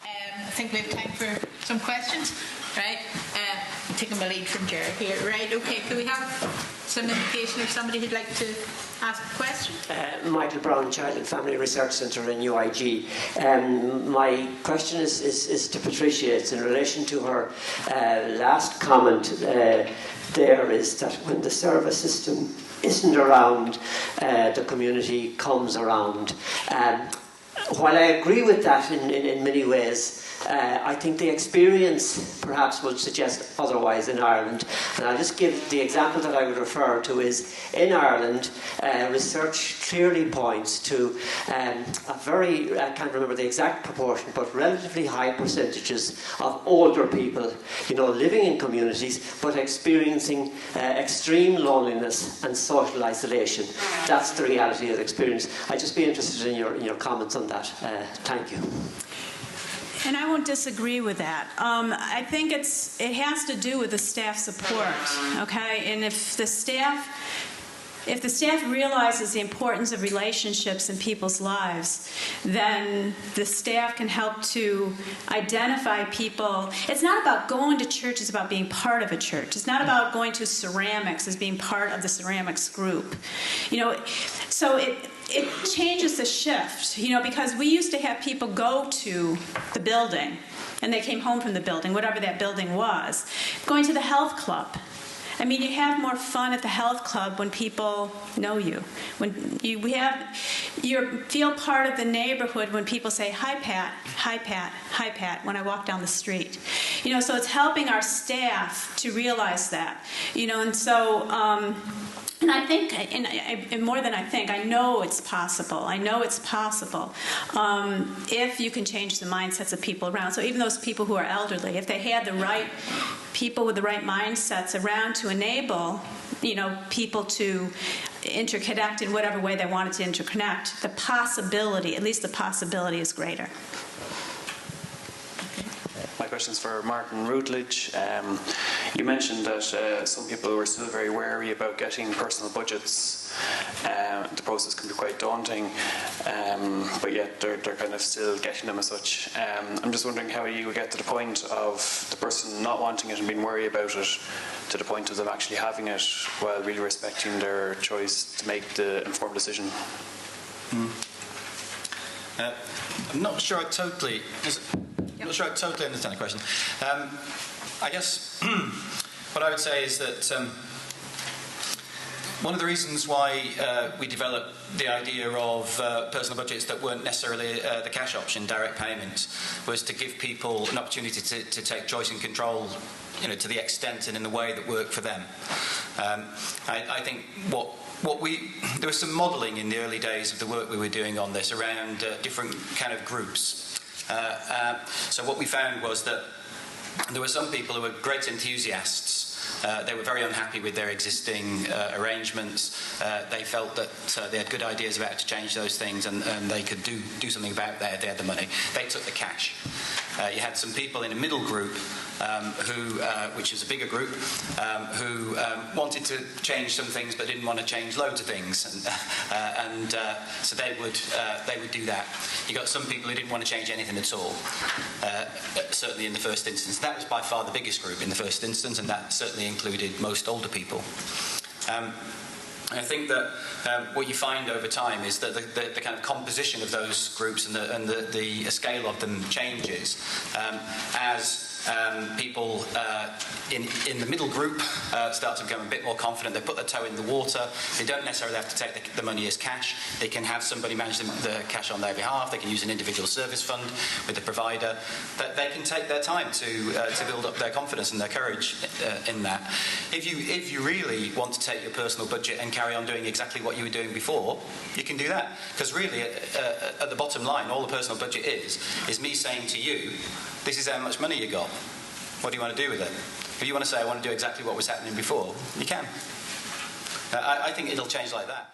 I think we have time for some questions, right? I'm taking my lead from Jerry here, right? Okay, could we have some indication of somebody who'd like to ask a question? Michael Brown, Child and Family Research Centre in UIG. My question is to Patricia. It's in relation to her last comment there, is that when the service system isn't around, the community comes around. While I agree with that in many ways, I think the experience perhaps would suggest otherwise in Ireland. And I'll just give the example that I would refer to is in Ireland, research clearly points to a very, I can't remember the exact proportion, but relatively high percentages of older people, living in communities but experiencing extreme loneliness and social isolation. That's the reality of the experience. I'd just be interested in your comments on that. Thank you. And I won't disagree with that. I think it has to do with the staff support, okay? And if the staff realizes the importance of relationships in people's lives, then the staff can help to identify people. It's not about going to church, it's about being part of a church. It's not about going to ceramics as being part of the ceramics group. So it changes the shift, because we used to have people go to the building and they came home from the building, whatever that building was, going to the health club. I mean, you have more fun at the health club when people know you. When you feel part of the neighborhood when people say, "Hi, Pat, hi, Pat, hi, Pat," when I walk down the street. So it's helping our staff to realize that. And so... And I think, and more than I think, I know it's possible. I know it's possible if you can change the mindsets of people around. So even those people who are elderly, if they had the right people with the right mindsets around to enable, people to interconnect in whatever way they wanted to interconnect, the possibility, at least the possibility, is greater. My question is for Martin Routledge. You mentioned that some people were still very wary about getting personal budgets. The process can be quite daunting, but yet they're kind of still getting them as such. I'm just wondering how you would get to the point of the person not wanting it and being worried about it to the point of them actually having it while really respecting their choice to make the informed decision. I'm not sure I totally... I'm not sure I totally understand the question. I guess what I would say is that one of the reasons why we developed the idea of personal budgets that weren't necessarily the cash option, direct payment, was to give people an opportunity to take choice and control, to the extent and in the way that worked for them. I think there was some modelling in the early days of the work we were doing on this around different kind of groups. So what we found was that there were some people who were great enthusiasts. They were very unhappy with their existing arrangements. They felt that they had good ideas about how to change those things, and they could do something about that if they had the money. They took the cash. You had some people in a middle group which is a bigger group, who wanted to change some things but didn't want to change loads of things, and so they would do that. You got some people who didn't want to change anything at all. Certainly in the first instance, that was by far the biggest group in the first instance, and that certainly included most older people. I think that what you find over time is that the kind of composition of those groups and the scale of them changes as people in the middle group start to become a bit more confident. They put their toe in the water. They don't necessarily have to take the money as cash. They can have somebody manage the cash on their behalf. They can use an individual service fund with the provider. But they can take their time to build up their confidence and their courage in that. If you really want to take your personal budget and carry on doing exactly what you were doing before, you can do that. Because really, at the bottom line, all the personal budget is me saying to you, this is how much money you got. What do you want to do with it? If you want to say, I want to do exactly what was happening before, you can. I think it'll change like that.